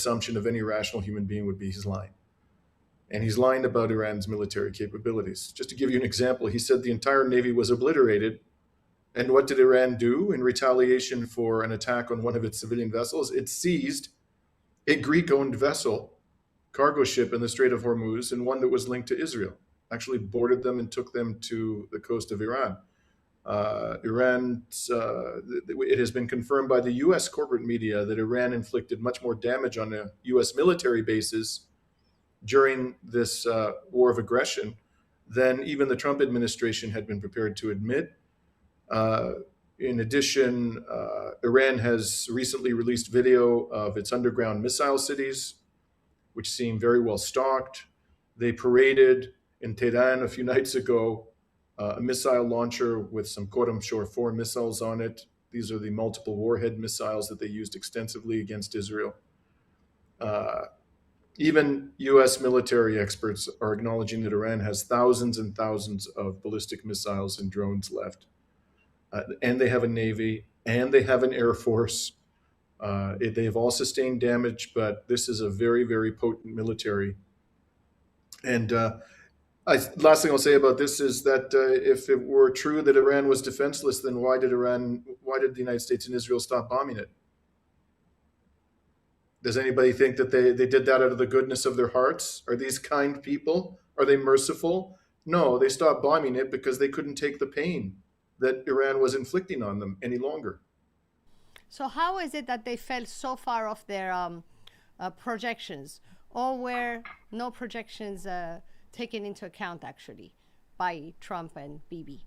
assumption of any rational human being would be he's lying. And he's lying about Iran's military capabilities. Just to give you an example, he said the entire Navy was obliterated. And what did Iran do in retaliation for an attack on one of its civilian vessels? It seized a Greek-owned vessel, cargo ship in the Strait of Hormuz, and one that was linked to Israel. Actually boarded them and took them to the coast of Iran. It has been confirmed by the U.S. corporate media that Iran inflicted much more damage on the U.S. military bases during this war of aggression than even the Trump administration had been prepared to admit. In addition, Iran has recently released video of its underground missile cities, which seem very well stocked. They paraded in Tehran a few nights ago a missile launcher with some Khorramshahr-4 missiles on it. These are the multiple warhead missiles that they used extensively against Israel. Even U.S. military experts are acknowledging that Iran has thousands and thousands of ballistic missiles and drones left. And they have a Navy, and they have an Air Force. They have all sustained damage, but this is a very, very potent military. And last thing I'll say about this is that if it were true that Iran was defenseless, then why did the United States and Israel stop bombing it? Does anybody think that they did that out of the goodness of their hearts? Are these kind people? Are they merciful? No, they stopped bombing it because they couldn't take the pain that Iran was inflicting on them any longer. So how is it that they fell so far off their projections, or were no projections taken into account actually by Trump and Bibi?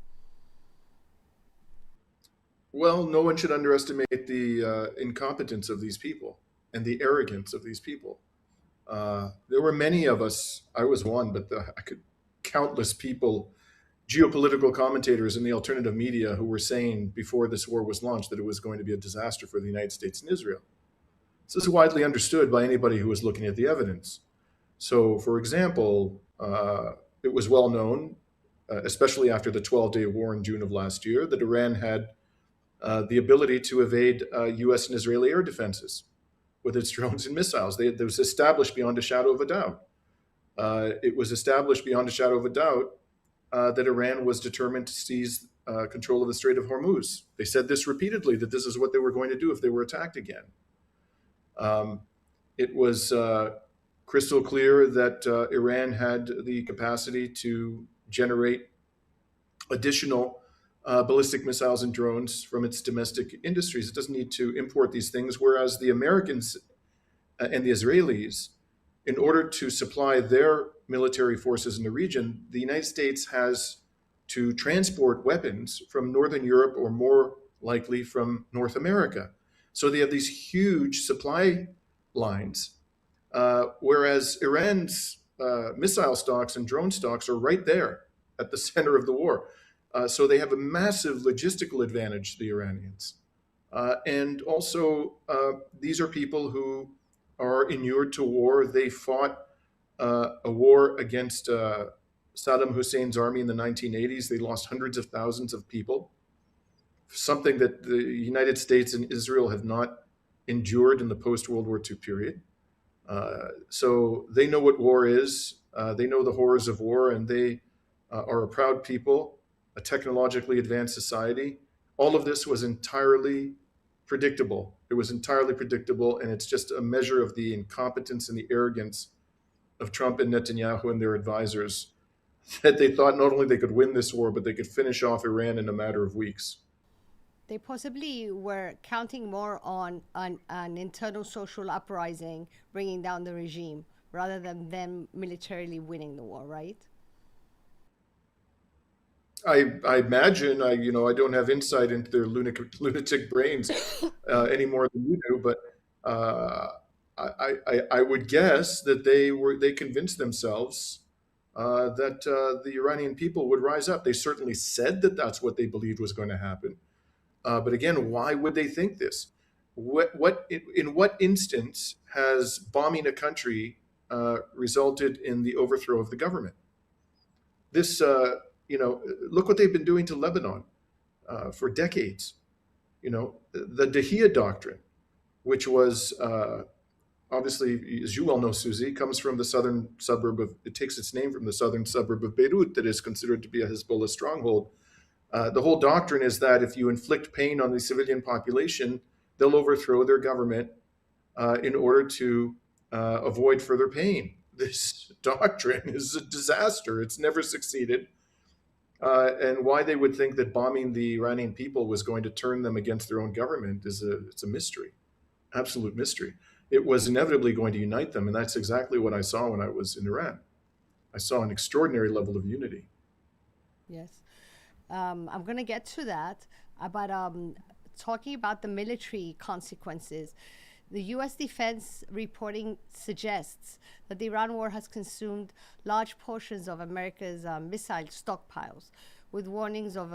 Well, no one should underestimate the incompetence of these people and the arrogance of these people. There were many of us, I was one, but countless people, geopolitical commentators in the alternative media, who were saying before this war was launched that it was going to be a disaster for the United States and Israel. This is widely understood by anybody who was looking at the evidence. So, for example, it was well known, especially after the 12-day war in June of last year, that Iran had the ability to evade U.S. and Israeli air defenses with its drones and missiles. It was established beyond a shadow of a doubt. It was established beyond a shadow of a doubt that Iran was determined to seize control of the Strait of Hormuz. They said this repeatedly, that this is what they were going to do if they were attacked again. It was crystal clear that Iran had the capacity to generate additional ballistic missiles and drones from its domestic industries. It doesn't need to import these things, whereas the Americans and the Israelis, in order to supply their military forces in the region, the United States has to transport weapons from Northern Europe, or more likely from North America. So they have these huge supply lines, whereas Iran's missile stocks and drone stocks are right there at the center of the war. So they have a massive logistical advantage, the Iranians. And also, these are people who are inured to war. They fought a war against Saddam Hussein's army in the 1980s. They lost hundreds of thousands of people, something that the United States and Israel have not endured in the post-World War II period. So they know what war is. They know the horrors of war, and they are a proud people, a technologically advanced society. All of this was entirely predictable. It was entirely predictable, and it's just a measure of the incompetence and the arrogance of Trump and Netanyahu and their advisors, that they thought not only they could win this war, but they could finish off Iran in a matter of weeks. They possibly were counting more on an internal social uprising, bringing down the regime, rather than them militarily winning the war, right? I imagine, I don't have insight into their lunatic brains any more than you do, but I would guess that they convinced themselves that the Iranian people would rise up. They certainly said that that's what they believed was going to happen. But again, why would they think this? In what instance has bombing a country resulted in the overthrow of the government? This, look what they've been doing to Lebanon for decades. The Dahia Doctrine, which was obviously, as you well know, Susie, comes from the southern suburb of, it takes its name from the southern suburb of Beirut that is considered to be a Hezbollah stronghold. The whole doctrine is that if you inflict pain on the civilian population, they'll overthrow their government in order to avoid further pain. This doctrine is a disaster. It's never succeeded. And why they would think that bombing the Iranian people was going to turn them against their own government it's a mystery, absolute mystery. It was inevitably going to unite them, and that's exactly what I saw when I was in Iran. I saw an extraordinary level of unity. Yes. I'm going to get to that. But talking about the military consequences, the U.S. Defense reporting suggests that the Iran war has consumed large portions of America's missile stockpiles, with warnings of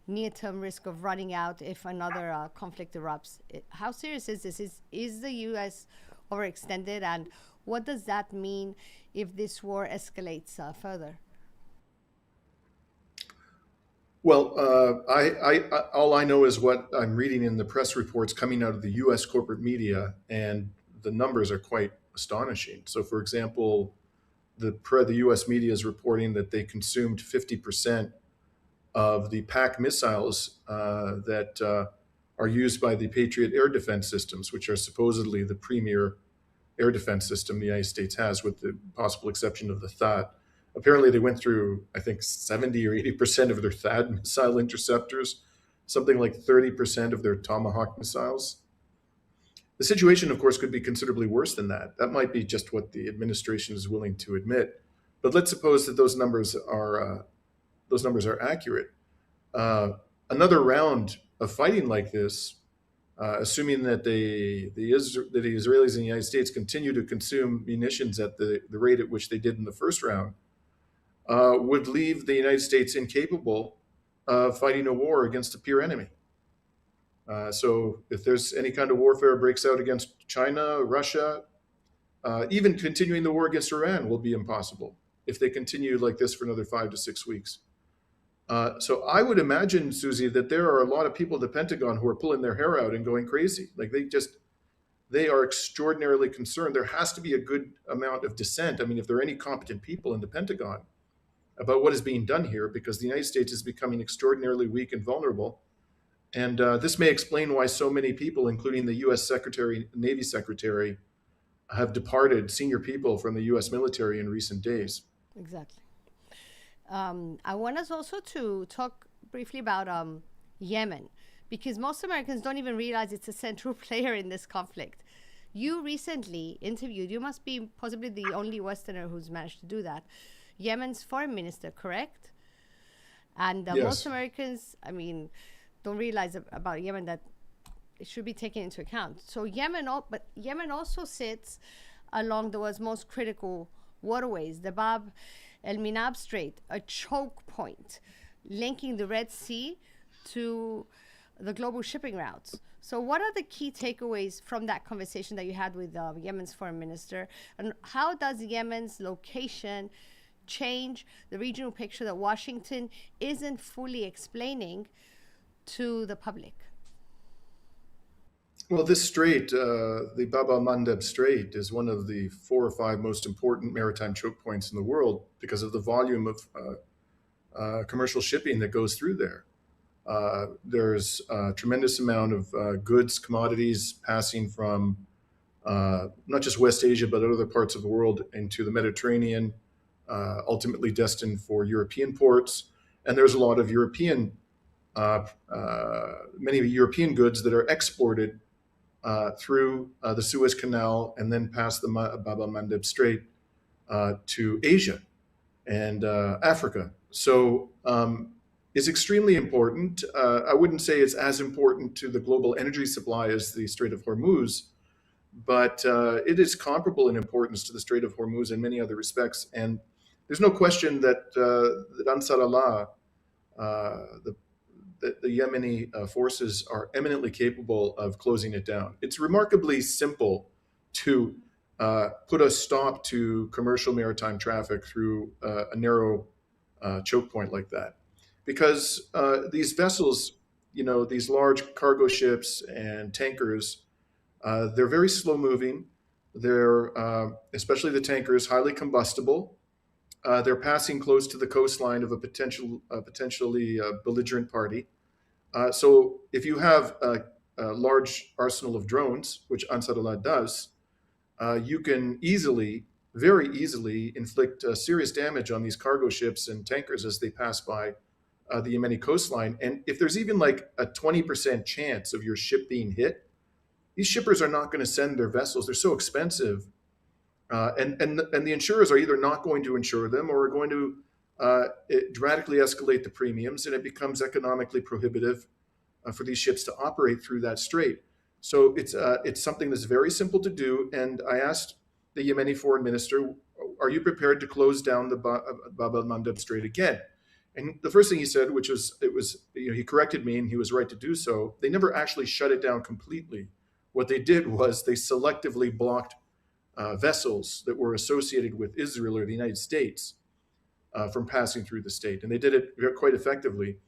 near-term risk of running out if another conflict erupts. How serious is this? Is the U.S. overextended, and what does that mean if this war escalates further? Well, all I know is what I'm reading in the press reports coming out of the U.S. corporate media, and the numbers are quite astonishing. So, for example, the U.S. media is reporting that they consumed 50% of the PAC missiles that are used by the Patriot air defense systems, which are supposedly the premier air defense system the United States has, with the possible exception of the THAAD. Apparently, they went through, I think, 70 or 80% of their THAAD missile interceptors, something like 30% of their Tomahawk missiles. The situation, of course, could be considerably worse than that. That might be just what the administration is willing to admit. But let's suppose that those numbers are accurate. Another round of fighting like this, assuming that the Israelis and the United States continue to consume munitions at the rate at which they did in the first round, would leave the United States incapable of fighting a war against a peer enemy. So if there's any kind of warfare breaks out against China, Russia, even continuing the war against Iran will be impossible if they continue like this for another 5 to 6 weeks. So I would imagine, Susie, that there are a lot of people at the Pentagon who are pulling their hair out and going crazy. Like they are extraordinarily concerned. There has to be a good amount of dissent. I mean, if there are any competent people in the Pentagon about what is being done here, because the United States is becoming extraordinarily weak and vulnerable. And this may explain why so many people, including the U.S. Navy Secretary, have departed, senior people from the U.S. military in recent days. Exactly. I want us also to talk briefly about Yemen, because most Americans don't even realize it's a central player in this conflict. You recently interviewed, you must be possibly the only Westerner who's managed to do that, Yemen's foreign minister, correct? And Yes. most Americans, I mean, don't realize about Yemen that it should be taken into account. So but Yemen also sits along the world's most critical waterways, the Bab el Minab Strait, a choke point linking the Red Sea to the global shipping routes. So what are the key takeaways from that conversation that you had with Yemen's foreign minister? And how does Yemen's location change the regional picture that Washington isn't fully explaining to the public? Well, this strait, the Bab el Mandeb Strait, is one of the 4 or 5 most important maritime choke points in the world because of the volume of commercial shipping that goes through there. There's a tremendous amount of goods, commodities passing from not just West Asia, but other parts of the world into the Mediterranean, ultimately destined for European ports. And there's a lot of many European goods that are exported through the Suez Canal and then past the Bab el Mandeb Strait to Asia and Africa. So it's extremely important. I wouldn't say it's as important to the global energy supply as the Strait of Hormuz, but it is comparable in importance to the Strait of Hormuz in many other respects. And there's no question that Ansar Allah, the Yemeni forces, are eminently capable of closing it down. It's remarkably simple to put a stop to commercial maritime traffic through a narrow choke point like that. Because these vessels, these large cargo ships and tankers, they're very slow moving. They're, especially the tankers, highly combustible. They're passing close to the coastline of a potentially belligerent party. So if you have a large arsenal of drones, which Ansarallah does, you can easily, very easily, inflict serious damage on these cargo ships and tankers as they pass by the Yemeni coastline. And if there's even like a 20% chance of your ship being hit, these shippers are not going to send their vessels. They're so expensive. And the insurers are either not going to insure them or are going to dramatically escalate the premiums, and it becomes economically prohibitive for these ships to operate through that strait. So it's something that's very simple to do. And I asked the Yemeni foreign minister, "Are you prepared to close down the Bab el Mandeb Strait again?" And the first thing he said, which was he corrected me, and he was right to do so. They never actually shut it down completely. What they did was they selectively blocked vessels that were associated with Israel or the United States from passing through the state, and they did it quite effectively.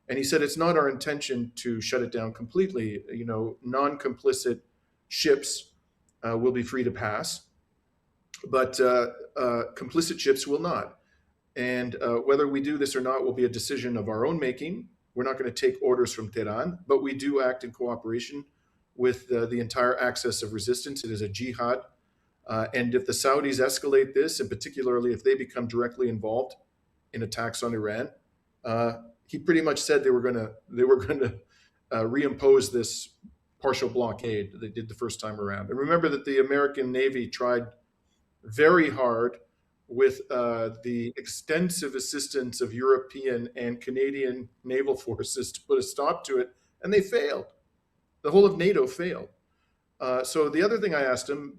And he said it's not our intention to shut it down completely. Non-complicit ships will be free to pass, but complicit ships will not. And whether we do this or not will be a decision of our own making. We're not going to take orders from Tehran, but we do act in cooperation with the entire axis of resistance. It is a jihad. And if the Saudis escalate this, and particularly if they become directly involved in attacks on Iran, he pretty much said they were going to reimpose this partial blockade that they did the first time around. And remember that the American Navy tried very hard with the extensive assistance of European and Canadian naval forces to put a stop to it, and they failed. The whole of NATO failed. So the other thing I asked him,